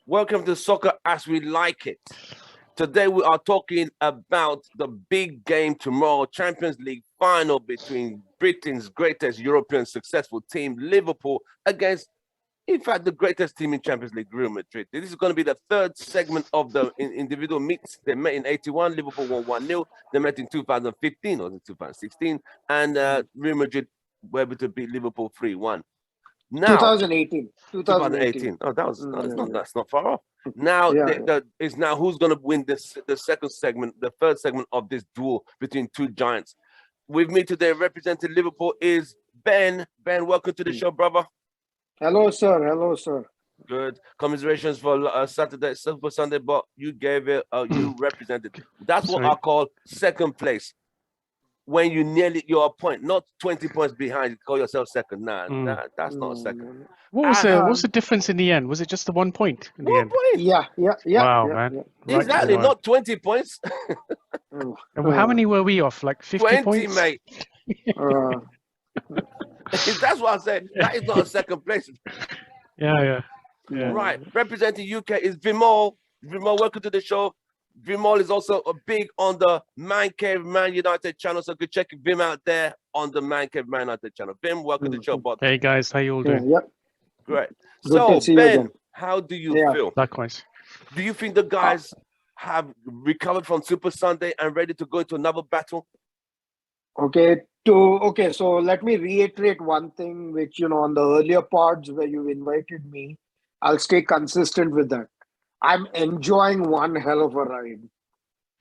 Welcome to Soccer as We Like It. Today we are talking about the big game tomorrow, Champions League final between Britain's greatest European successful team, Liverpool, against, in fact, the greatest team in Champions League, Real Madrid. This is going to be the third segment of the individual meets. They met in 81, Liverpool won 1-0. They met in 2015 or in 2016, and Real Madrid were able to beat Liverpool 3-1. Now, 2018. Oh, that's not far off. Now, it's now who's going to win the second segment, the third segment of this duel between two giants. With me today, representing Liverpool, is Ben. Ben, welcome to the show, brother. Hello, sir. Hello, sir. Good. Commiserations for Saturday, Super Sunday, but you gave it, you represented. That's what I call second place. When you're a point, not 20 points behind, you call yourself second. Nah, that's not second. What was the difference in the end? Was it just the 1 point in the end? Point? Yeah. Wow, man. Yeah. Right, exactly, not 20 points. How many were we off? Like 50 20, points? mate. That's what I said. That is not a second place. Yeah. Right. Representing UK is Vimal. Vimal, welcome to the show. Vimal is also a big on the Man Cave Man United channel, so good check Vim out there on the Man Cave Man United channel. Vim, welcome to the show, bud. Hey guys, how you all doing? Yep. Great. Good So to see you Ben, again. how do you feel? Likewise. Do you think the guys have recovered from Super Sunday and ready to go into another battle? Okay, so let me reiterate one thing, which, on the earlier parts where you invited me, I'll stay consistent with that. I'm enjoying one hell of a ride.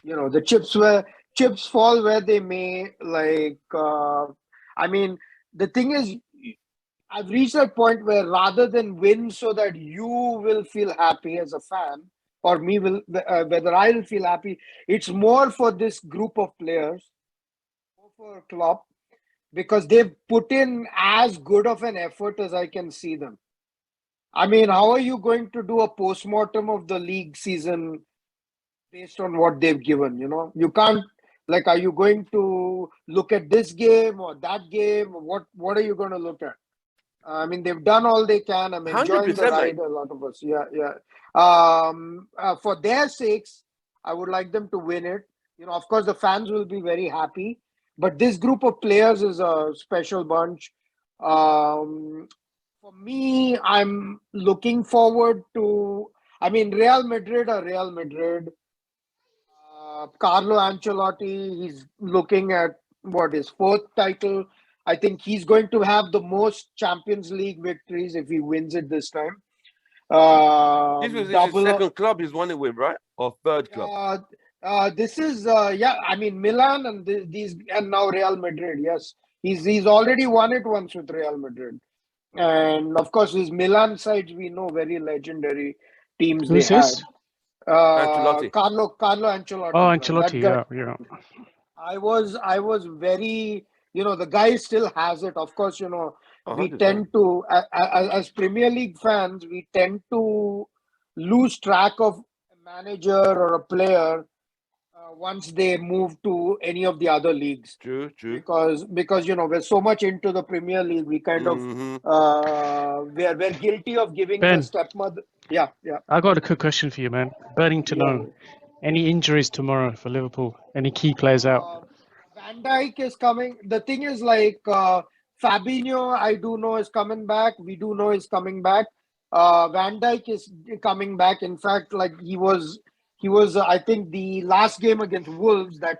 The chips fall where they may. The thing is, I've reached that point where rather than win so that you will feel happy as a fan, or me will, whether I will feel happy, it's more for this group of players, for Klopp, because they've put in as good of an effort as I can see them. I mean, how are you going to do a post-mortem of the league season based on what they've given? You can't, are you going to look at this game or that game? What are you going to look at? I mean, they've done all they can. I'm enjoying the ride, a lot of us. Yeah. For their sakes, I would like them to win it. Of course, the fans will be very happy. But this group of players is a special bunch. For me, I'm looking forward to, Real Madrid are Real Madrid. Carlo Ancelotti, he's looking at his fourth title. I think he's going to have the most Champions League victories if he wins it this time. This was his second club he's won it with, right? Or third club? This is Milan and and now Real Madrid. Yes, he's already won it once with Real Madrid. And of course, his Milan sides, we know, very legendary teams. Who's they had. this? Carlo Ancelotti. Oh, Ancelotti, yeah. I was very, the guy still has it. Of course, we 100%. tend to, as Premier League fans, we tend to lose track of a manager or a player once they move to any of the other leagues. True. Because we're so much into the Premier League, we kind of we're guilty of giving Ben, the stepmother. Yeah. I got a quick question for you, man. Burning to know. Any injuries tomorrow for Liverpool? Any key players out? Van Dijk is coming. The thing is, Fabinho, I do know is coming back. We do know is coming back. Van Dijk is coming back. In fact, he was. I think the last game against Wolves, the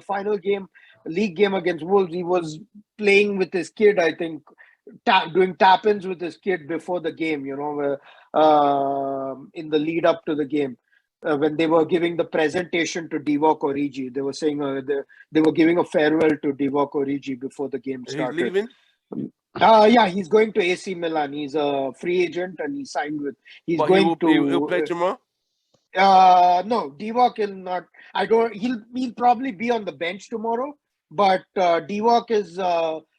final game, league game against Wolves, he was playing with his kid. I think doing tap-ins with his kid before the game. In the lead up to the game. When they were giving the presentation to Divock Origi, they were saying they were giving a farewell to Divock Origi before the game started. He's leaving? Yeah, he's going to AC Milan. He's a free agent and he signed with. He'll play tomorrow? No, Divock will not. He'll probably be on the bench tomorrow. But Divock is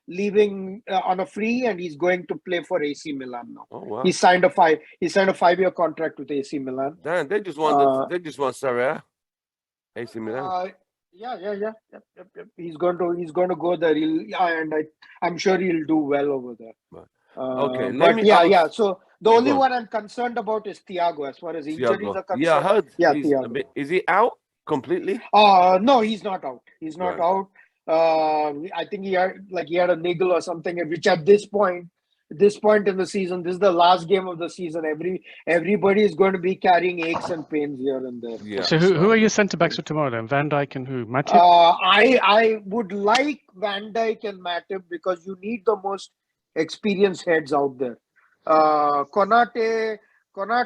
leaving on a free, and he's going to play for AC Milan now. Oh wow! He signed a 5-year contract with AC Milan. Damn, they just want Serie A. AC Milan. Yeah. He's going to go there. And I'm sure he'll do well over there. Okay, So The only Go on. one I'm concerned about is Thiago as far as injuries Thiago. are concerned. Yeah, I heard Yeah, he's a Thiago. bit. Is he out completely? No, he's not out. He's not Right. out. I think he had a niggle or something, which at this point in the season, this is the last game of the season. Everybody is going to be carrying aches and pains here and there. Yeah. So who are your centre backs for tomorrow then? Van Dijk and who? Matip? I would like Van Dijk and Matip because you need the most experienced heads out there. Konate,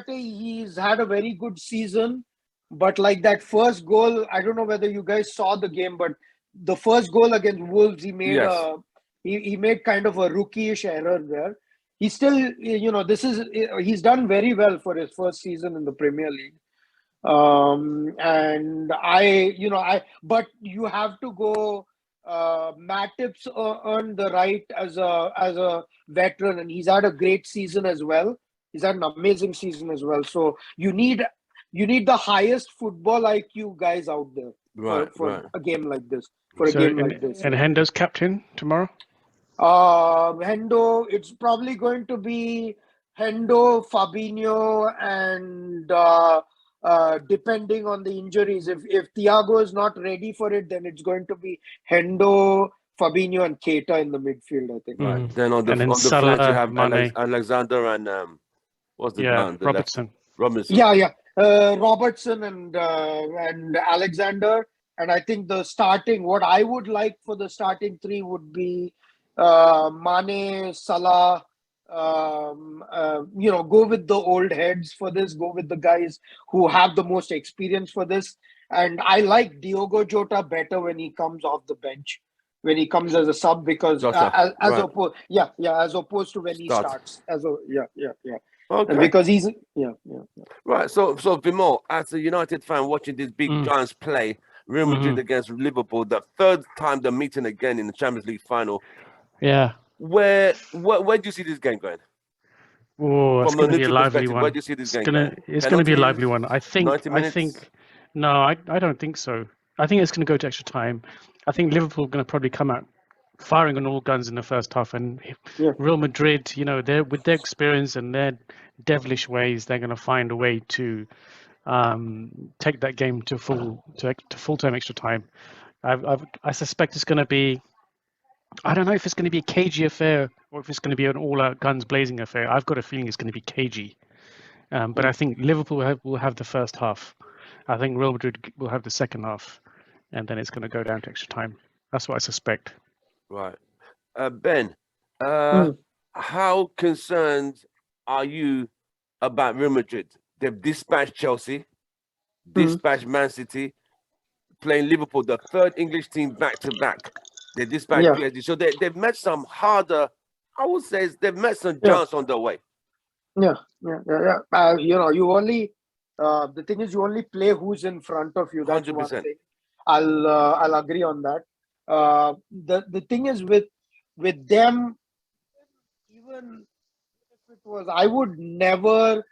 he's had a very good season, but like that first goal, I don't know whether you guys saw the game, but the first goal against Wolves, he made Yes. he made kind of a rookie-ish error there. He's still, he's done very well for his first season in the Premier League. And but you have to go. Matip's earned the right as a veteran, and he's had a great season as well. He's had an amazing season as well. So you need the highest football IQ guys out there for a game like this. And Hendo's captain tomorrow? Hendo, it's probably going to be Hendo, Fabinho, and depending on the injuries, if Thiago is not ready for it, then it's going to be Hendo, Fabinho, and Keita in the midfield, I think. Right. Then on the Salah, flank you have Mane. Alexander and what's the guy on the Robertson. left? Robinson. Yeah. Robertson and Alexander. And I think what I would like for the starting three would be Mane, Salah. Go with the old heads for this. Go with the guys who have the most experience for this. And I like Diogo Jota better when he comes off the bench, when he comes as a sub, because as opposed to when he starts Okay. Because he's Right. So Vimal, as a United fan watching these big giants play, Real Madrid against Liverpool, the third time they're meeting again in the Champions League final. Yeah. Where do you see this game going? Oh, it's going to be a lively one. Where do you see this game going? It's going to be a lively one. I think. 90 minutes? No, I don't think so. I think it's going to go to extra time. I think Liverpool are going to probably come out firing on all guns in the first half, and Real Madrid, they're with their experience and their devilish ways, they're going to find a way to take that game to full-time extra time. I suspect it's going to be. I don't know if it's going to be a cagey affair or if it's going to be an all-out guns blazing affair. I've got a feeling it's going to be cagey, but I think Liverpool will have the first half. I think Real Madrid will have the second half, and then it's going to go down to extra time. That's what I suspect. Right. Ben, how concerned are you about Real Madrid? They've dispatched Chelsea, dispatched Man City, playing Liverpool, the third English team back-to-back. They dispatched PSG. So they've met some harder, I would say they've met some giants on the way. Yeah. You only, the thing is, you only play who's in front of you. That's 100%. One thing. I'll agree on that. The thing is with them, even if it was, I would never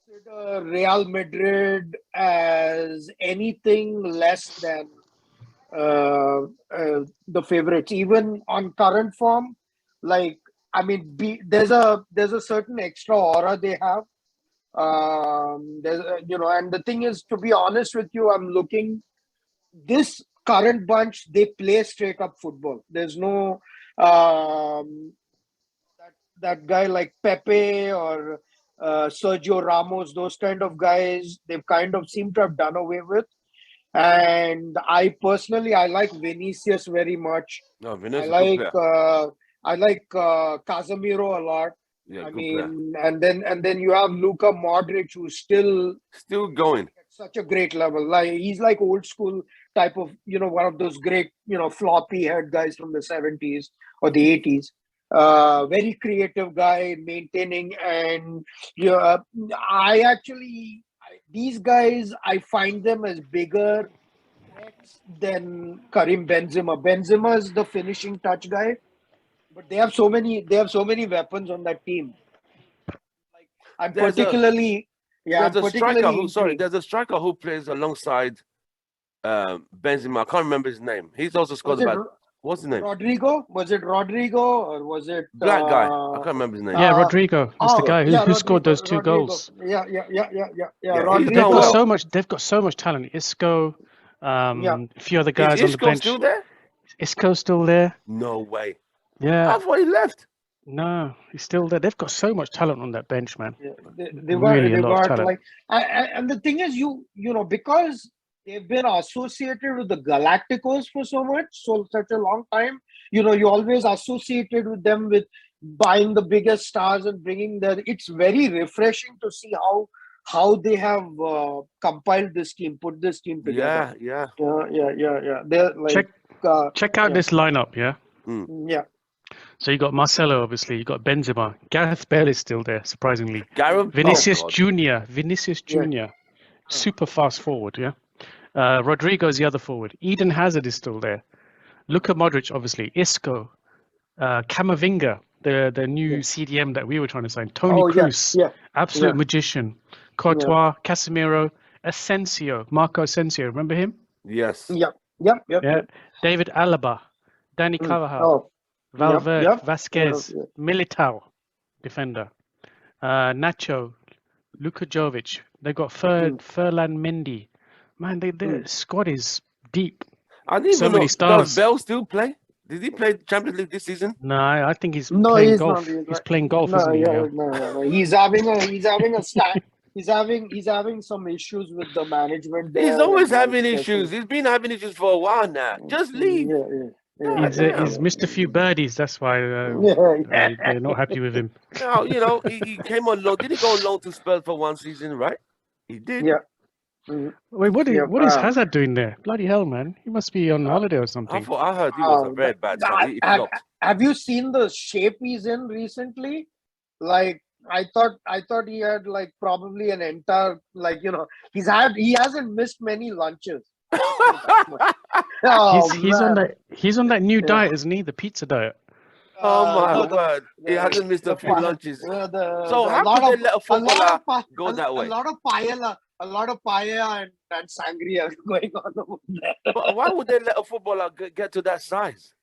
consider Real Madrid as anything less than the favorites, even on current form. There's a certain extra aura they have. And the thing is, to be honest with you, I'm looking this current bunch, they play straight up football. There's no that guy like Pepe or Sergio Ramos, those kind of guys, they've kind of seem to have done away with. And I personally, I like Vinicius very much. No, Vinicius, I like Casemiro a lot. Yeah, and then you have Luka Modric, who's still going at such a great level. Like he's like old school type of, one of those great, floppy head guys from the 70s or the 80s. Very creative guy, maintaining, and these guys, I find them as bigger threats than Karim Benzema. Benzema is the finishing touch guy, but they have so many weapons on that team. There's a striker who plays alongside Benzema. I can't remember his name. He's also scored about. What's his name? Rodrigo? Was it Rodrigo or was it Black guy. I can't remember his name. Yeah, Rodrigo. He's the guy who scored those two goals. Yeah. He's done well. They've got so much talent. Isco, a few other Is guys on the Isco bench. still there? Isco's still there. No way. Yeah. I thought he left. No, he's still there. They've got so much talent on that bench, man. Yeah, they got like, and the thing is, you know, because they've been associated with the Galacticos for such a long time. You know, you always associated with them with buying the biggest stars and bringing the. It's very refreshing to see how they have compiled this team, put this team together. Yeah. They're like check out this lineup, yeah. Yeah. So you got Marcelo, obviously. You got Benzema. Gareth Bale is still there, surprisingly. Vinicius Junior, super fast forward, yeah. Rodrigo is the other forward. Eden Hazard is still there. Luka Modric, obviously. Isco, Camavinga, the new CDM that we were trying to sign. Toni Kroos, absolute magician. Courtois, Casemiro, Marco Asensio. Remember him? Yes. Yep. David Alaba, Dani Carvajal, Valverde, Vasquez, Militao, defender. Nacho, Luka Jovic. They got Ferland Mendy. Man, their squad is deep. I didn't so even many know. stars. Does Bell still play? Did he play Champions League this season? No, I think he's playing golf. He's playing golf, isn't he? No. He's having a stand. He's having some issues with the management there. He's always having issues. He's been having issues for a while now. Just leave. He's missed a few birdies. That's why they're not happy with him. No, you know, he came on loan. Did he go on loan to Spurs for one season, right? He did. Yeah. Wait, what is Hazard doing there? Bloody hell, man! He must be on holiday or something. I heard he was a very bad guy. Have you seen the shape he's in recently? Like, I thought he had like probably an entire, like, you know, he hasn't missed many lunches. He's on that new diet, isn't he? The pizza diet. Oh my word! He hasn't missed a few lunches. So how could they let a footballer go that way? A lot of paella and sangria going on over there. But why would they let a footballer get to that size?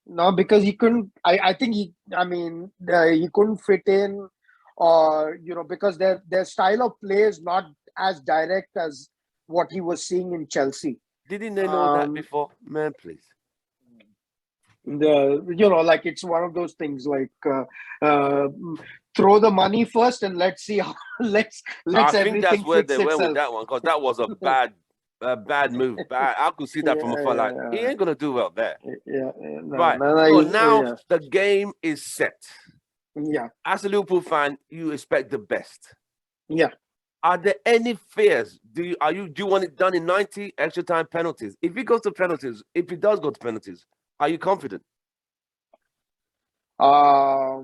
No, because he couldn't. I think he couldn't fit in, or, you know, because their style of play is not as direct as what he was seeing in Chelsea. Didn't they know that before? Man, please. You know, like, it's one of those things like throw the money first and let's see how let's I think that's where they went with that one, because that was a bad move. I could see that from afar. Like, he ain't gonna do well there. Right. So now the game is set. Yeah. As a Liverpool fan, you expect the best. Yeah. Are there any fears? Do you want it done in 90 extra time penalties? If it goes to penalties, if it does go to penalties, are you confident? Do I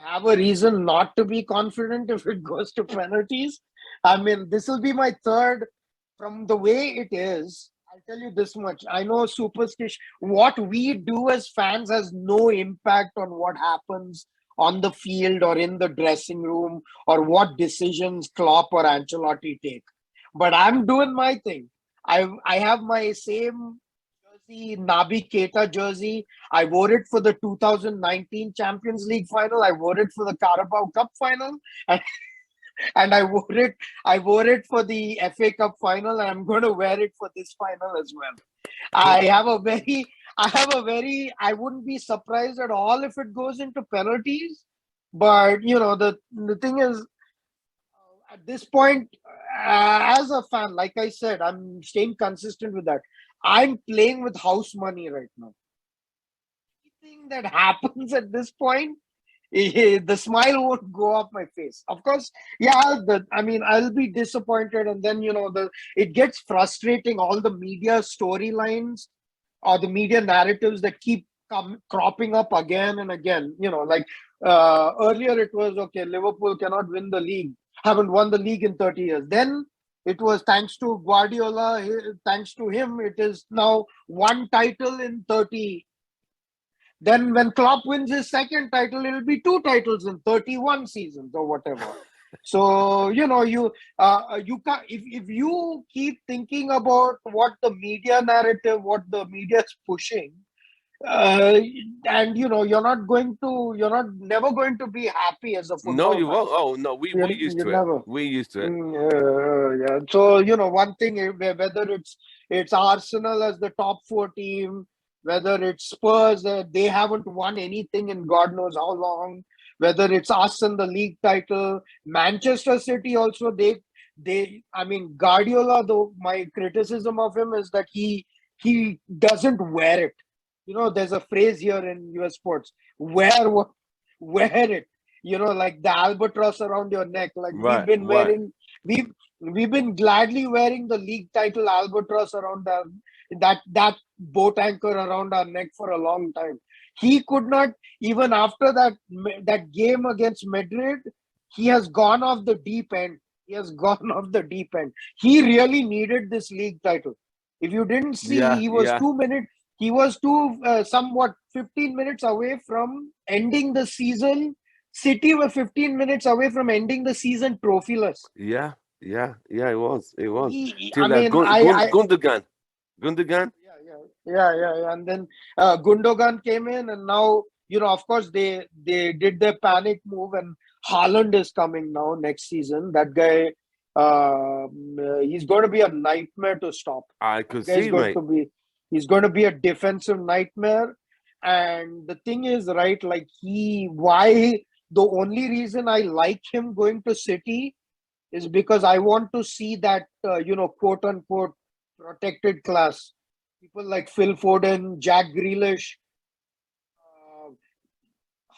have a reason not to be confident if it goes to penalties? I mean, this will be my third. From the way it is, I'll tell you this much. I know superstition. What we do as fans has no impact on what happens on the field or in the dressing room or what decisions Klopp or Ancelotti take. But I'm doing my thing. I have my same jersey, Naby Keita jersey. I wore it for the 2019 Champions League final. I wore it for the Carabao Cup final. And I wore it for the FA Cup final, and I'm going to wear it for this final as well. I wouldn't be surprised at all if it goes into penalties. But, you know, the thing is, at this point, as a fan, like I said, I'm staying consistent with that. I'm playing with house money right now. Anything that happens at this point, the smile won't go off my face. Of course, I'll be disappointed, and then, you know, it gets frustrating, all the media storylines or the media narratives that keep cropping up again and again. You know, like earlier it was, okay, Liverpool cannot win the league, haven't won the league in 30 years. Then it was thanks to Guardiola, thanks to him, it is now one title in 30. Then when Klopp wins his second title, it'll be two titles in 31 seasons or whatever. So you can't, if you keep thinking about what the media narrative, what the media is pushing, uh, and you're not never going to be happy as a No, football you fan. won't. Oh no, we used You to it. never. We used to it. Yeah. So one thing, whether it's Arsenal as the top four team, whether it's Spurs, they haven't won anything in God knows how long. Whether it's us and the league title, Manchester City also, I mean, Guardiola, though my criticism of him is that he doesn't wear it. There's a phrase here in US sports: wear it. Like the albatross around your neck. Like Right, right. we've been gladly wearing the league title albatross around that boat anchor around our neck for a long time. He could not, even after that game against Madrid, he has gone off the deep end. He has gone off the deep end. He really needed this league title. If you didn't see, Yeah, yeah, he was somewhat 15 minutes away from ending the season. City were 15 minutes away from ending the season trophyless. yeah, yeah, yeah. It was, it was. I Till mean, Gundogan. yeah. And then Gundogan came in, and now of course they did their panic move, and Haaland is coming now next season. That guy, he's going to be a nightmare to stop. I That could guy is see, going mate. to be he's going to be a defensive nightmare. And the thing is, right, like the only reason I like him going to City is because I want to see that quote unquote protected class. People like Phil Foden, Jack Grealish. Uh,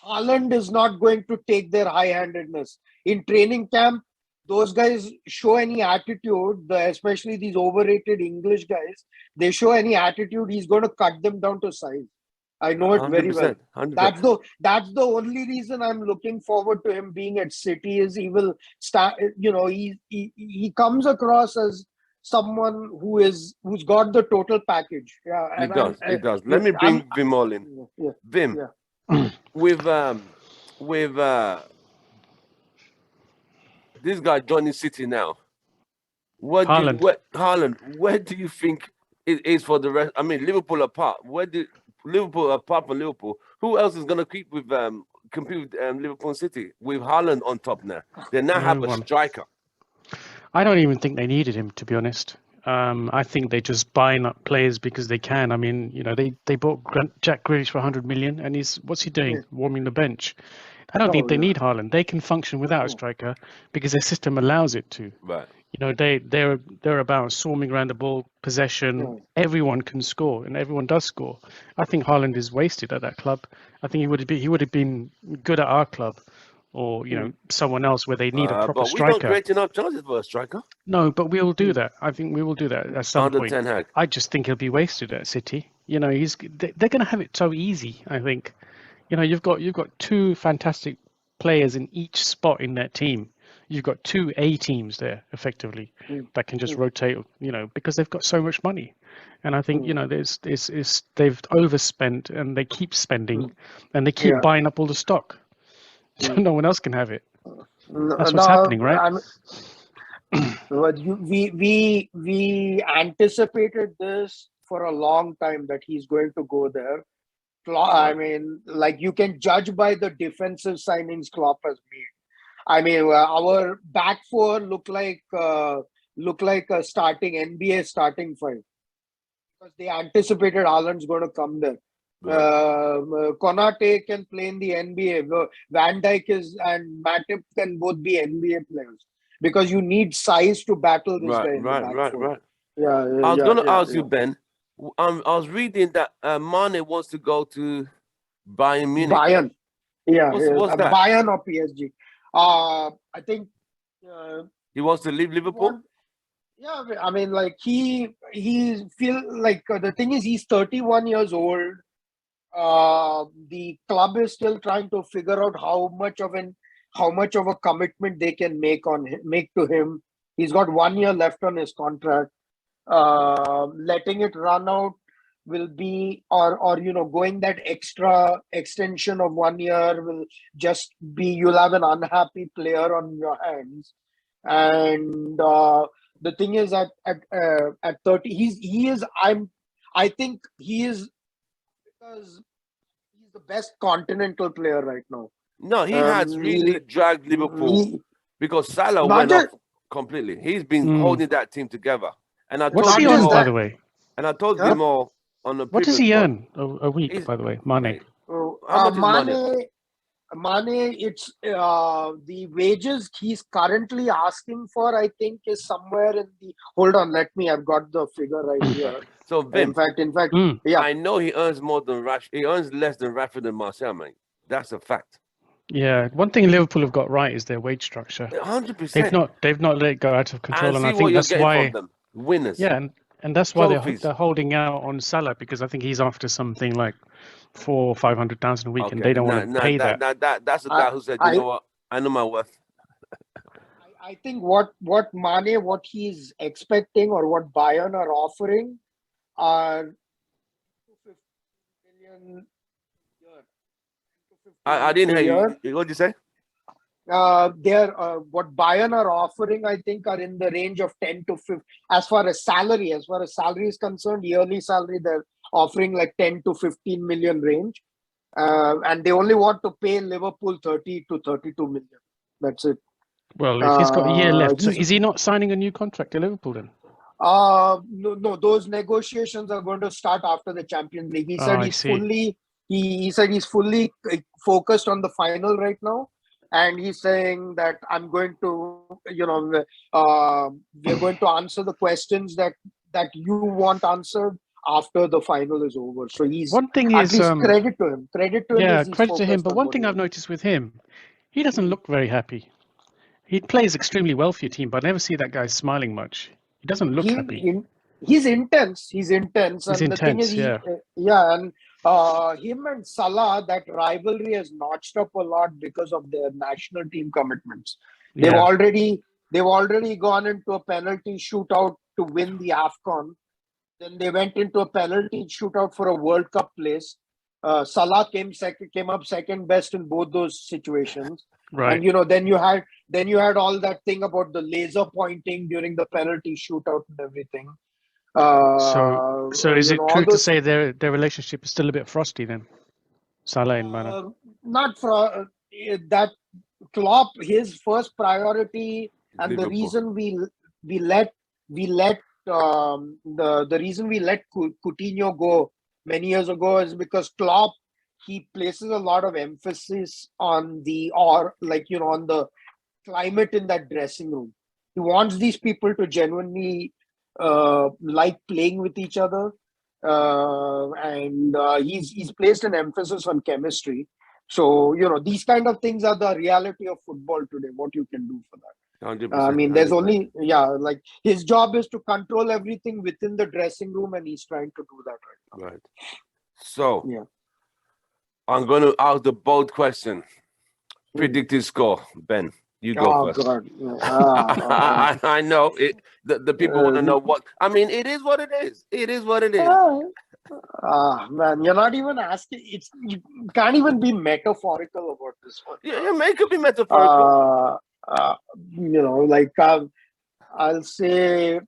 Haaland is not going to take their high-handedness in training camp. Those guys show any attitude, especially these overrated English guys. They show any attitude, he's going to cut them down to size. I know it very well. 100%, 100%. That's the only reason I'm looking forward to him being at City. Is he will start. He comes across as someone who's got the total package. Yeah, It and does, it does. Let me I'm bring Vim all in. yeah, Vim, yeah. with with this guy Johnny City now. Haaland. Haaland? Where do you think it is for the rest? I mean, Liverpool apart. Where do Liverpool apart from Liverpool? Who else is gonna compete with Liverpool City with Haaland on top now? They now No have a one. striker. I don't even think they needed him, to be honest. I think they just buying up players because they can. I mean, they bought Jack Grealish for 100 million, and what's he doing? Yeah. Warming the bench. I don't think Oh they yeah. need Haaland. They can function without a Oh, striker because their system allows it to. Right. They're about swarming around the ball, possession. yeah. Everyone can score, and everyone does score. I think Haaland is wasted at that club. I think he would have been good at our club, or someone else where they need a proper But we don't striker. create enough chances for a striker No, but we'll do that. I think we will do that at some under point. Ten Hag. I just think he'll be wasted at City. They're going to have it so easy. I think, you've got two fantastic players in each spot in that team. You've got two A teams there effectively Mm, that can just mm, rotate. Because they've got so much money, and I think mm, they've overspent and they keep mm. spending, and they keep Yeah. buying up all the stock, so Mm. no one else can have it. That's what's No, happening, right? we anticipated this for a long time that he's going to go there. I Right. mean, like you can judge by the defensive signings Klopp has made. I mean, our back four look like a starting NBA starting five because they anticipated Haaland's going to come there. Right. Konate can play in the NBA. Van Dijk and Matip can both be NBA players because you need size to battle this Right. guy in the Right. back Right. four. Right. Yeah, I was yeah, gonna yeah, ask you, yeah. Ben. I was reading that Mane wants to go to Bayern Munich. Bayern, yeah, What's that? Bayern or PSG. I think uh, He wants to leave he Liverpool. want. Yeah, I mean, like he feel like the thing is he's 31 years old. The club is still trying to figure out how much of a commitment they can make to him. He's got 1 year left on his contract. Letting it run out. will be, or going that extra extension of 1 year will just be, you'll have an unhappy player on your hands. And the thing is that at 30, I think he is, because he's the best continental player right now. No, he has really dragged Liverpool because Salah went off completely. He's been holding that team together. And I What's told he you on, more, by the way? and I told you more on the What does previous he pod. earn a week, by the way, Mane? How much is Mane? Mane, it's the wages he's currently asking for, I think, is somewhere in the. Hold on, I've got the figure right here. So, Vim, in fact, yeah. I know he earns more than Rashford. He earns less than Rashford and Martial, man. That's a fact. Yeah, one thing Liverpool have got right is their wage structure. 100%. They've not let it go out of control, and I think that's why. From them. Winners. Yeah, and that's why Trophies. they're holding out on Salah, because I think he's after something like 400,000 or 500,000 a week, and they don't want to pay that. That's the guy who said, you know what, I know my worth. I think what Mane, what he's expecting, or what Bayern are offering, are 250 million. I didn't hear you. What did you say? What Bayern are offering, I think, are in the range of 10 to 15. As far as salary is concerned, yearly salary, they're offering like 10 to 15 million range. And they only want to pay Liverpool 30 to 32 million. That's it. Well, if he's got a year left, so is he not signing a new contract to Liverpool then? No, those negotiations are going to start after the Champions League. He said he said he's fully focused on the final right now. And he's saying that I'm going to, we're going to answer the questions that you want answered after the final is over. So he's, one thing at is, least credit to him. Credit to him. Yeah, credit to him. But one thing I've noticed with him, he doesn't look very happy. He plays extremely well for your team, but I never see that guy smiling much. He doesn't look happy. He's intense. He's intense. He's and intense, the thing is, and him and Salah, that rivalry has notched up a lot because of their national team commitments. They've already gone into a penalty shootout to win the AFCON. Then they went into a penalty shootout for a World Cup place. Salah came up second best in both those situations. Right. And then you had all that thing about the laser pointing during the penalty shootout and everything. So is it true to say their relationship is still a bit frosty then, Salah and Mane? Not for that. Klopp, his first priority, and Liverpool. The reason we let the reason we let Coutinho go many years ago is because Klopp, he places a lot of emphasis on on the climate in that dressing room. He wants these people to genuinely like playing with each other, and he's placed an emphasis on chemistry. So these kind of things are the reality of football today. What you can do for that. 100%, I mean, there's only like his job is to control everything within the dressing room, and he's trying to do that right now. Right. So I'm going to ask the bold question. Predicted score, Ben. You go first. God. I know it. The people want to know what. I mean, it is what it is. It is what it is. Man, you're not even asking. You can't even be metaphorical about this one. Yeah, it could be metaphorical. I'll say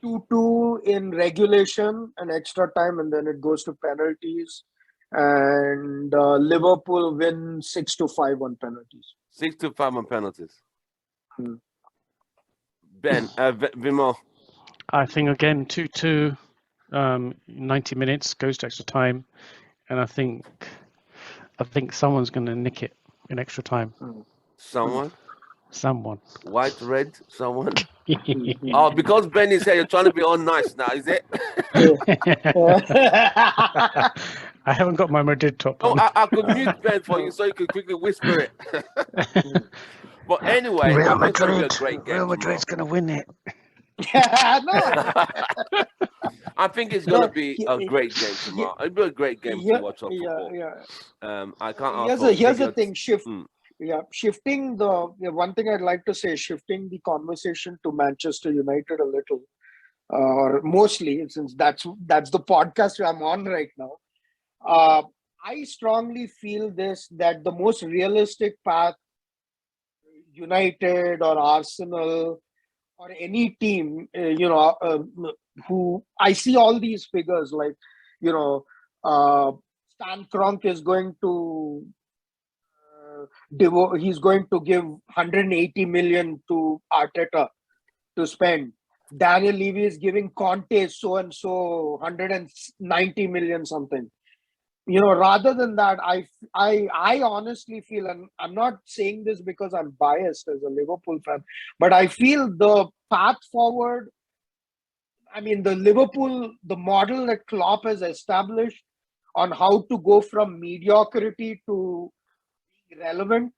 2-2 in regulation and extra time, and then it goes to penalties. And Liverpool win 6-5 on penalties. 6-5 on penalties. Ben, Vimo. I think again 2-2, 90 minutes goes to extra time, and I think someone's going to nick it in extra time. Someone. White, red, someone. Oh, because Ben is here, you're trying to be all nice now, is it? I haven't got my Madrid top on. I could mute Ben for you so you could quickly whisper it. But anyway, Real I think it's going to be a great game. Real Madrid's going to win it. I think it's going to be a great game tomorrow. It'll be a great game to watch on football. I can't. Here's the thing. Shifting the one thing I'd like to say, shifting the conversation to Manchester United a little. or mostly, since that's the podcast I'm on right now. I strongly feel that the most realistic path, United or Arsenal or any team, who I see all these figures like, uh, Stan Kroenke is going to he's going to give 180 million to Arteta to spend. Daniel Levy is giving Conte so and so 190 million something. Rather than that, I honestly feel, and I'm not saying this because I'm biased as a Liverpool fan, but I feel the path forward. I mean, the model that Klopp has established on how to go from mediocrity to relevant.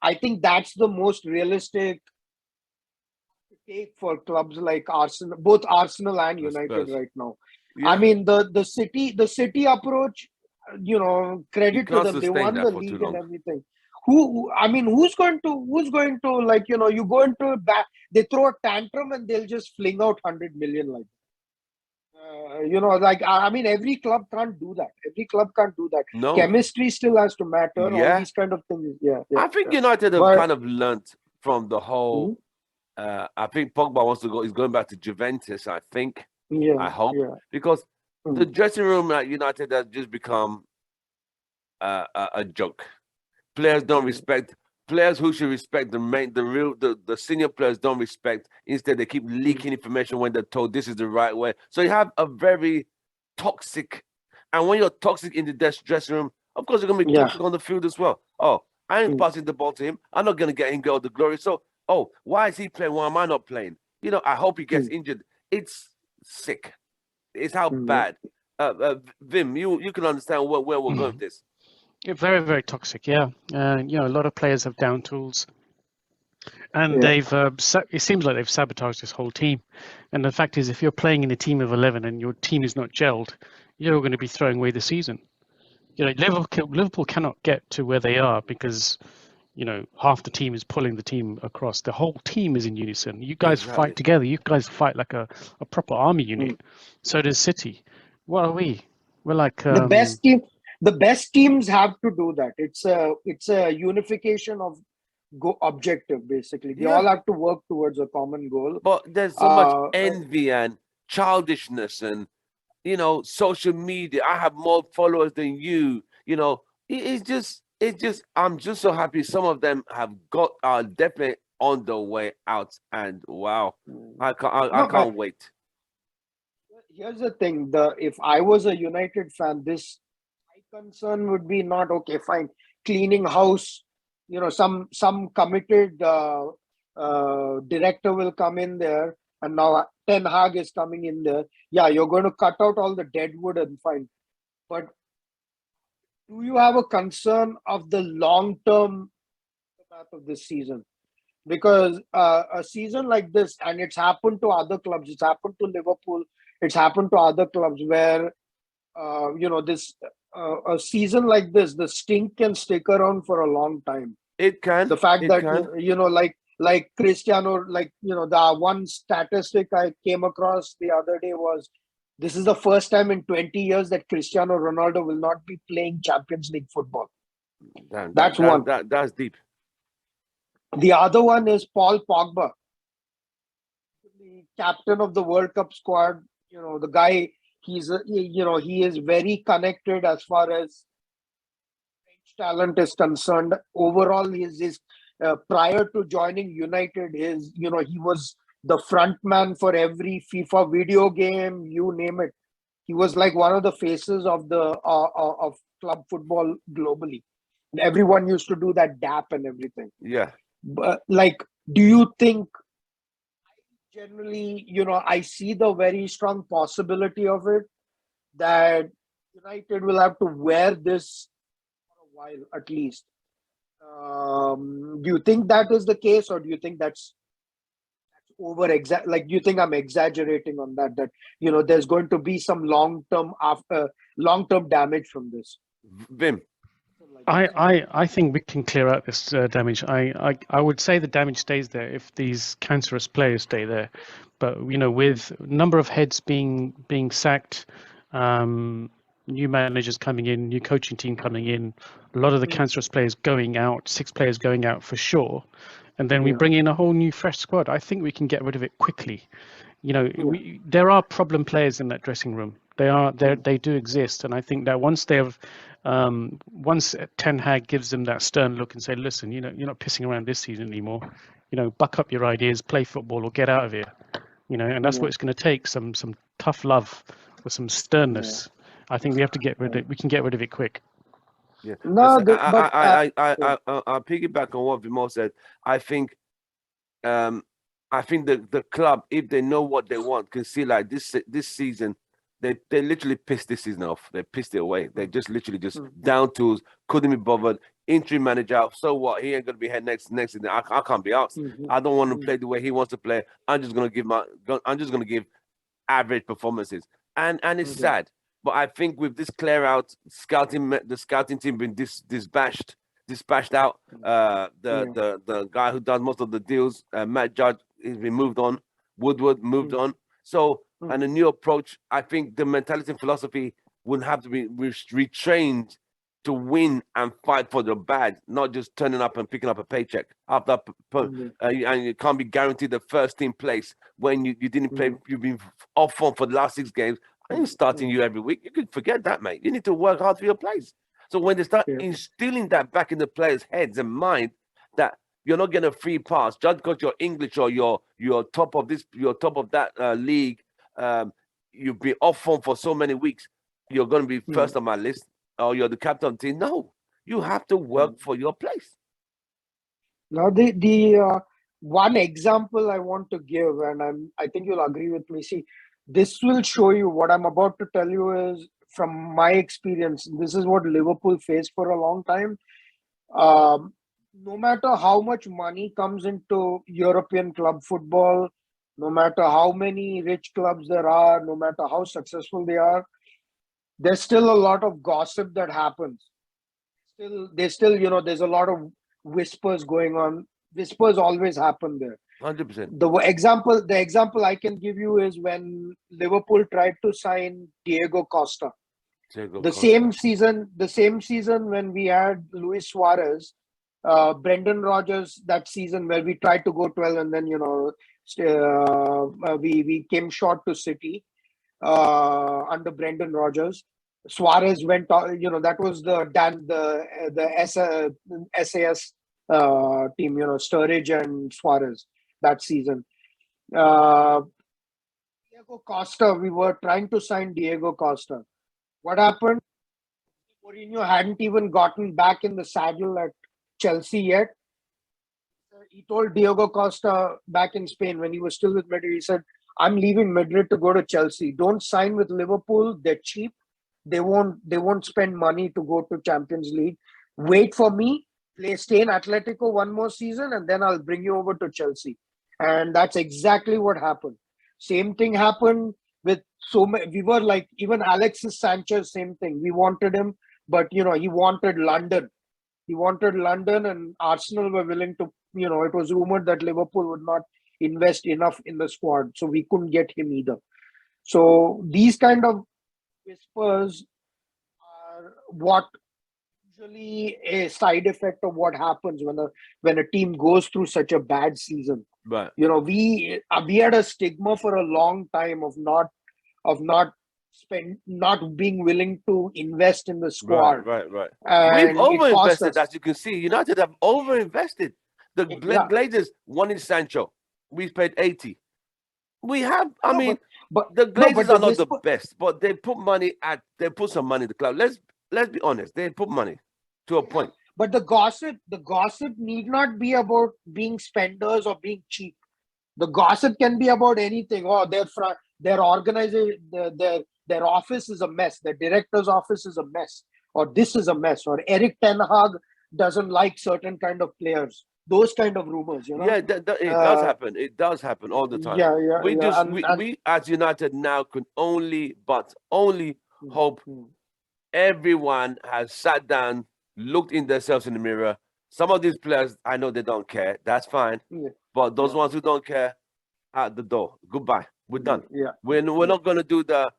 I think that's the most realistic take for clubs like Arsenal, both Arsenal and United right now. Yeah. I mean, the city approach, credit to them. They won the league and everything. Who's going to like, you go into back, they throw a tantrum and they'll just fling out 100 million like. Every club can't do that. Every club can't do that. No. Chemistry still has to matter. Yeah. All these kind of things. Yeah. I think United have kind of learnt from the whole. I think Pogba wants to go. He's going back to Juventus. I think. Yeah. I hope because the dressing room at United has just become a joke. Players don't respect. Players who should respect the senior players don't respect. Instead, they keep leaking information when they're told this is the right way. So you have a very toxic, and when you're toxic in the dressing room, of course you're gonna be toxic on the field as well. Oh, I ain't passing the ball to him. I'm not gonna get him all the glory. So, why is he playing? Why am I not playing? I hope he gets injured. It's sick. It's how bad. Vim, you can understand where we're going with this. Very, very toxic, yeah. A lot of players have down tools, and they've. It seems like they've sabotaged this whole team. And the fact is, if you're playing in a team of 11 and your team is not gelled, you're going to be throwing away the season. Liverpool cannot get to where they are because, half the team is pulling the team across. The whole team is in unison. You guys fight together. You guys fight like a proper army unit. So does City. What are we? We're like the best team. The best teams have to do that. It's a unification of objective, basically. They all have to work towards a common goal. But there's so much envy and childishness and, social media. I have more followers than you. It's just, I'm just so happy some of them are definitely on the way out. And wow, I can't wait. Here's the thing. If I was a United fan, concern would be not okay, fine, cleaning house, some committed director will come in there, and now Ten Hag is coming in there. Yeah, you're going to cut out all the dead wood and fine, but do you have a concern of the long-term path of this season? Because a season like this, and it's happened to other clubs, it's happened to Liverpool, it's happened to other clubs where this a season like this, the stink can stick around for a long time. It can. The fact that like Cristiano, the one statistic I came across the other day was, this is the first time in 20 years that Cristiano Ronaldo will not be playing Champions League football. That's one. That's deep. The other one is Paul Pogba, the captain of the World Cup squad. The guy. He is very connected as far as French talent is concerned. Overall, his prior to joining United, he was the front man for every FIFA video game, you name it. He was like one of the faces of the of club football globally. Everyone used to do that dap and everything. Yeah. But do you think? Generally, I see the very strong possibility of it that United will have to wear this for a while at least. Do you think that is the case, or do you think that's over? Do you think I'm exaggerating on that? That there's going to be some long-term damage from this. Vim. I think we can clear out this damage. I would say the damage stays there if these cancerous players stay there, But with number of heads being sacked, new managers coming in, new coaching team coming in, a lot of the cancerous players going out, 6 players going out for sure, and then we bring in a whole new fresh squad. I think we can get rid of it quickly. There are problem players in that dressing room. They do exist, and I think that once Ten Hag gives them that stern look and say, listen, you're not pissing around this season anymore. Buck up your ideas, play football, or get out of here. And that's what it's going to take, some tough love or some sternness. I think we have to get rid of it. We can get rid of it quick. Yeah. No, I'll piggyback on what Vimo said. I think the club, if they know what they want, can see like this season, they literally pissed this season off. They pissed it away. They just literally down tools, couldn't be bothered. Interim manager, so what? He ain't gonna be here next season. I can't be asked. I don't want to play the way he wants to play. I'm just gonna give average performances, and it's sad. But I think with this clear out the scouting team been dispatched out. The guy who does most of the deals, Matt Judge, has been moved on. Woodward moved on. So, and a new approach. I think the mentality and philosophy would have to be retrained to win and fight for the badge, not just turning up and picking up a paycheck after, and you can't be guaranteed the first team place when you didn't play. You've been off form for the last 6 games. I ain't starting you every week. You can forget that, mate. You need to work hard for your place. So when they start instilling that back in the players' heads and mind, that you're not getting a free pass just because you're English or you're top of that league. You've been off form for so many weeks. You're going to be first on my list, or you're the captain of the team. No, you have to work for your place. Now, the one example I want to give, and I think you'll agree with me. See, this will show you what I'm about to tell you is from my experience. This is what Liverpool faced for a long time. No matter how much money comes into European club football, no matter how many rich clubs there are, no matter how successful they are, there's still a lot of gossip that happens. There's a lot of whispers going on. Whispers always happen there. 100%. The example I can give you is when Liverpool tried to sign Diego Costa. Same season when we had Luis Suarez, Brendan Rodgers, that season where we tried to go 12 and then we came short to City under Brendan Rodgers. Suarez went on, that was the SAS team, Sturridge and Suarez that season. Diego Costa, we were trying to sign Diego Costa. What happened? Mourinho hadn't even gotten back in the saddle at Chelsea yet. He told Diego Costa back in Spain when he was still with Madrid, he said, I'm leaving Madrid to go to Chelsea. Don't sign with Liverpool. They're cheap. They won't spend money to go to Champions League. Wait for me. Stay in Atletico one more season, and then I'll bring you over to Chelsea. And that's exactly what happened. Same thing happened with we were like, even Alexis Sanchez, same thing. We wanted him, but he wanted London. He wanted London, and Arsenal were willing to, it was rumored that Liverpool would not invest enough in the squad, so we couldn't get him either. So these kind of whispers are what usually a side effect of what happens when a team goes through such a bad season. Right. We had a stigma for a long time of not being willing to invest in the squad. Right. And we've overinvested, as you can see. United have overinvested. The Glazers wanted Sancho. We paid 80. We have. But the Glazers are not the best, but they put some money in the club. Let's be honest. They put money to a point. But the gossip need not be about being spenders or being cheap. The gossip can be about anything. Oh, their organization, their office is a mess. Their director's office is a mess, or this is a mess, or Eric Ten Hag doesn't like certain kind of players. Those kind of rumors, Yeah, it does happen. It does happen all the time. We as United now can only hope everyone has sat down, looked in themselves in the mirror. Some of these players, I know they don't care. That's fine. Yeah. But those ones who don't care, out the door. Goodbye. We're done. Yeah. We're not going to do the,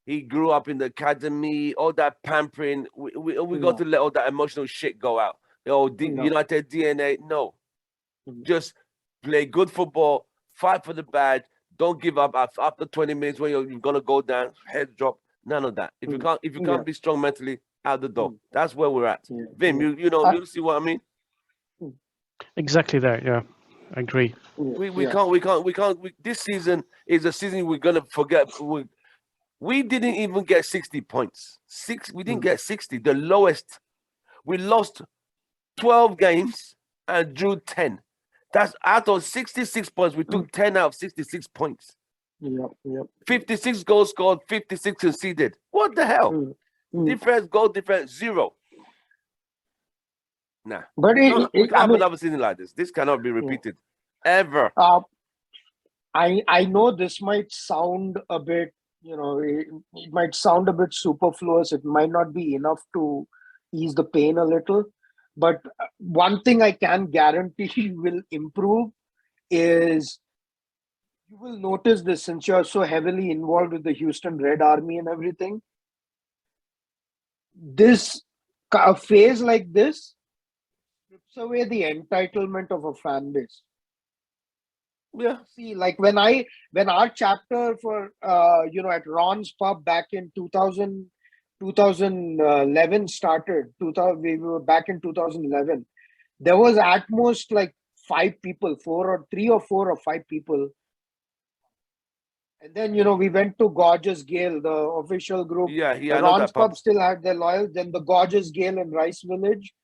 he grew up in the academy, all that pampering. We got to let all that emotional shit go out. United DNA. No. Just play good football, fight for the badge. Don't give up after 20 minutes when you're going to go down, head drop. None of that. If you can't be strong mentally, out the door. That's where we're at. Vim, you see what I mean? Exactly that. Yeah, I agree. We can't. This season is a season we're gonna forget. We didn't even get 60 points. We didn't get 60. The lowest. We lost 12 games and drew 10. That's out of 66 points. We took 10 out of 66 points. 56 goals scored, 56 conceded. What the hell? Difference, goal difference, 0. Nah. But we can't have another season like this. This cannot be repeated ever. I know this might sound a bit, it might sound a bit superfluous. It might not be enough to ease the pain a little. But one thing I can guarantee will improve is you will notice this since you're so heavily involved with the Houston Red Army and everything. A phase like this strips away the entitlement of a fan base. Yeah. See, like when our chapter for at Ron's pub back in 2011 started, we were back in 2011. There was at most like 5 people, 3 or 4 or 5 people. And then, we went to Gorgeous Gale, the official group. Yeah, Ron's pub still had their loyal. Then the Gorgeous Gale in Rice Village.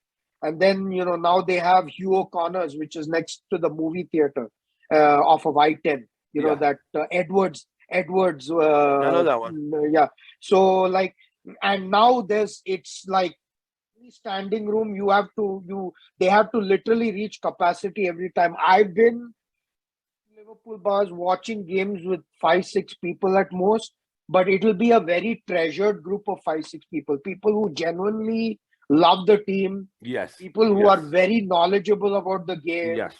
And then, now they have Hugh O'Connor's, which is next to the movie theater off of I-10. That Edwards. I know that one. Yeah. So like, and now it's like standing room. They have to literally reach capacity every time. I've been Liverpool bars watching games with 5-6 people at most, but it will be a very treasured group of 5-6 people who genuinely love the team. Yes. People who are very knowledgeable about the game. Yes.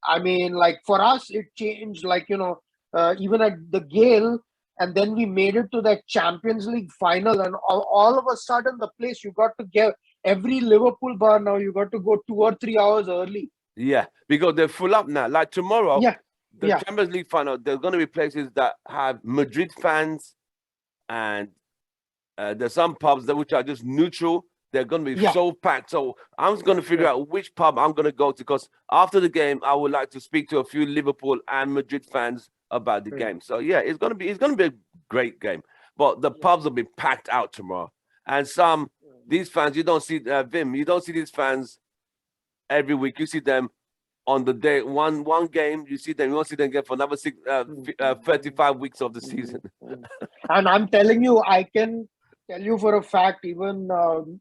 I mean, like for us, it changed, like, even at the Gale, and then we made it to that Champions League final, and all of a sudden the place, you got to get every Liverpool bar now, you got to go 2 or 3 hours early. Yeah, because they're full up now. Like tomorrow, the Champions League final, there's going to be places that have Madrid fans, and there's some pubs which are just neutral. They're going to be so packed. So I'm going to figure out which pub I'm going to go to, because after the game, I would like to speak to a few Liverpool and Madrid fans about the game. So yeah, it's going to be a great game. But the pubs will be packed out tomorrow. And these fans, you don't see Vim. You don't see these fans every week. You see them on the day one game. You see them. You won't see them again for another 35 weeks of the season. And I'm telling you, I can tell you for a fact, even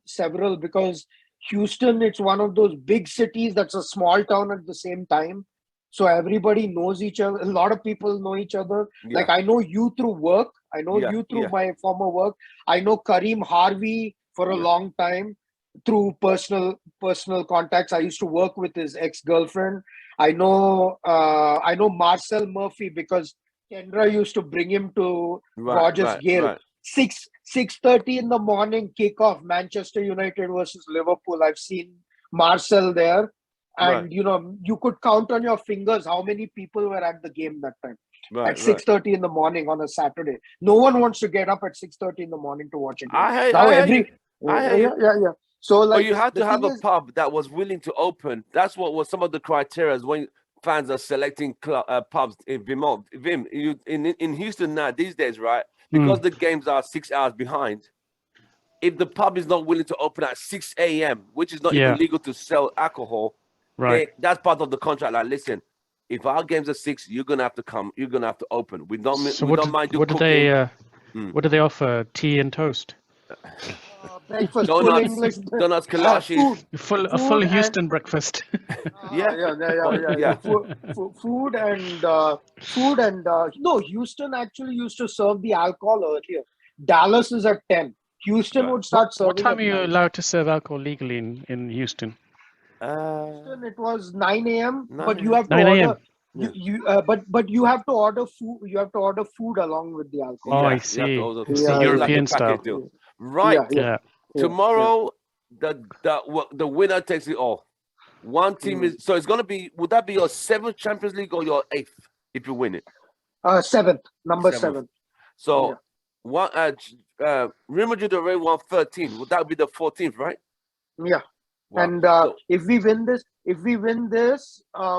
several, because Houston, it's one of those big cities that's a small town at the same time. So everybody knows each other. A lot of people know each other. Yeah. Like I know you through work. I know you through my former work. I know Kareem Harvey for a long time through personal contacts. I used to work with his ex-girlfriend. I know Marcel Murphy because Kendra used to bring him to Gorgeous Gale. Right. 6:30 in the morning kickoff, Manchester United versus Liverpool. I've seen Marcel there, and you could count on your fingers how many people were at the game that time. At 6:30 in the morning on a Saturday. No one wants to get up at 6:30 in the morning to watch a game. I hear you. So like, but you had to have a pub that was willing to open. That's what was some of the criteria when fans are selecting pubs in Vermont. Vim, in Houston now these days, right? Because the games are 6 hours behind. If the pub is not willing to open at 6 a.m., which is not even legal to sell alcohol, that's part of the contract. Like, listen, if our games are 6, you're gonna have to come. You're gonna have to open. We don't mind you cooking. What do they offer? Tea and toast. Breakfast, donuts, kolache, a full Houston breakfast. Food and no, Houston actually used to serve the alcohol earlier. Dallas is at 10. Houston would start serving. What time are you allowed to serve alcohol legally in Houston? Houston, it was 9 a.m. But you have to order. But you have to order food. You have to order food along with the alcohol. Oh, I You have see. to order It's food. the Yeah, European like a package style. deal. Right. Yeah. Tomorrow, the winner takes it all. One team is so it's gonna be. Would that be your 7th Champions League or your 8th if you win it? 7th, number 7th. 7. So one Real Madrid already won 13. Would that be the 14th, right? Yeah. Wow. And So- if we win this,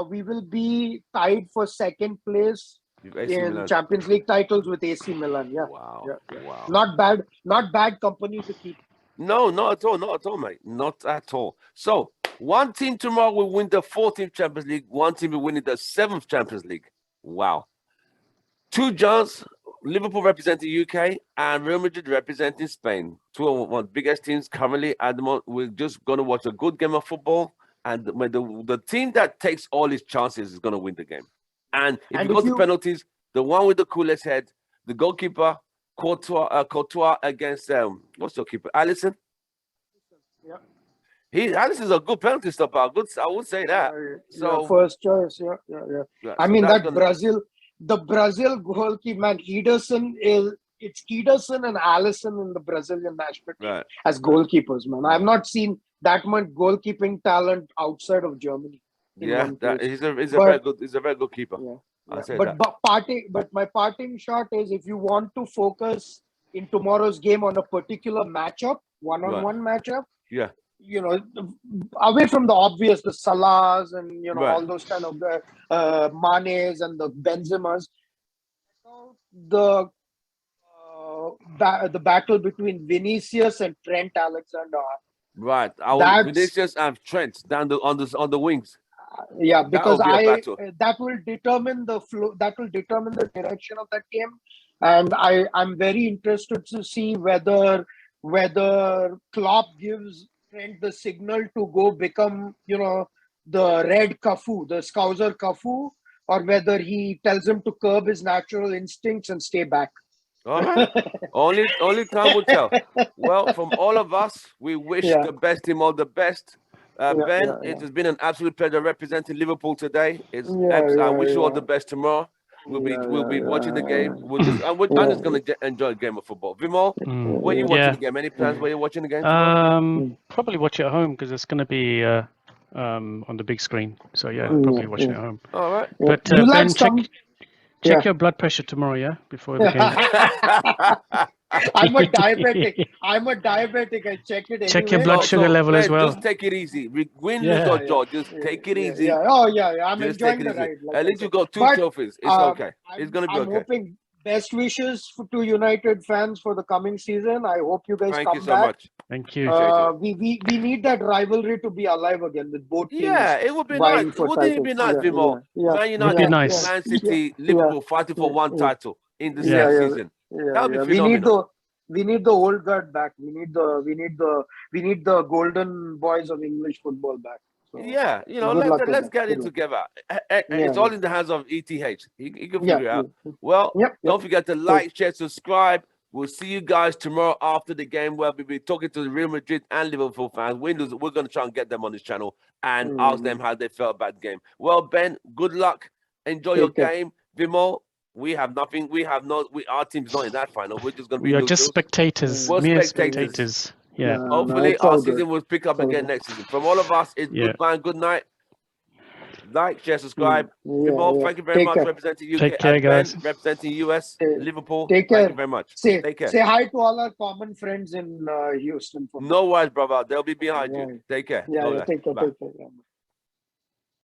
we will be tied for second place With AC in Milan. Champions League titles with AC Milan. Yeah. Wow. Yeah. Wow. Not bad company to keep. No, not at all, mate. Not at all. So one team tomorrow will win the 14th Champions League. One team will win the 7th Champions League. Wow. 2 Johns, Liverpool representing UK and Real Madrid representing Spain. 2 of the biggest teams currently at the moment. We're just going to watch a good game of football. And the team that takes all its chances is going to win the game. And if you go to penalties, the one with the coolest head, the goalkeeper, Courtois against what's your keeper? Alisson. Yeah. Alisson's a good penalty stopper. I would say that. So first choice. Yeah. I so mean that's the Brazil goalkeeper, man. It's Ederson and Alisson in the Brazilian national team as goalkeepers, man. I've not seen that much goalkeeping talent outside of Germany. He's a very good keeper. But my parting shot is, if you want to focus in tomorrow's game on a particular matchup, one-on-one matchup, away from the obvious, the Salahs and all those kind of Manes and the Benzemas, the battle between Vinicius and Trent Alexander. Right, Vinicius and Trent down on the wings. Yeah, because that will determine the flow. That will determine the direction of that game, and I'm very interested to see whether Klopp gives Trent the signal to go become the red Cafu, the Scouser Cafu, or whether he tells him to curb his natural instincts and stay back. All right. only time will tell. Well, from all of us, we wish the best team all the best. Ben, it has been an absolute pleasure representing Liverpool today. I wish you all the best tomorrow. We'll be watching the game. I'm just going to enjoy a game of football. Vimal, where are you watching the game? Any plans where you're watching the game tomorrow? Probably watch it at home because it's going to be on the big screen. So probably watching it at home. All right. But Ben, check your blood pressure tomorrow, before the game. I'm a diabetic. I check it. Check your blood sugar level as well. Just take it easy. Win, lose or draw. Just take it easy. I'm enjoying the ride. At least you got 2 trophies. It's okay. It's gonna be okay. I'm hoping best wishes to United fans for the coming season. I hope you guys come back. Thank you so much. Thank you. We need that rivalry to be alive again with both teams. Yeah, it would be nice. Wouldn't it be nice, Vimal? Man United, Man City, Liverpool fighting for one title in the same season. That would be phenomenal. We need the old guard back. We need the golden boys of English football back. So, let's get it together. It's all in the hands of ETH. He can figure it out. Well, don't forget to like, share, subscribe. We'll see you guys tomorrow after the game, where we'll be talking to the Real Madrid and Liverpool fans. We're going to try and get them on this channel and ask them how they felt about the game. Well, Ben, good luck. Enjoy your game. Vimal, our team's not in that final. We're just going to be. We are just spectators. Mere spectators. Yeah. Hopefully, our season will pick up again next season. From all of us, it's goodbye and good night. Like, share, subscribe. Thank you very much. Representing UK. Take care, guys. Representing US, Liverpool. Take care. Thank you very much. Take care. Say hi to all our common friends in Houston. No worries, brother. They'll be behind you. Take care. Take care.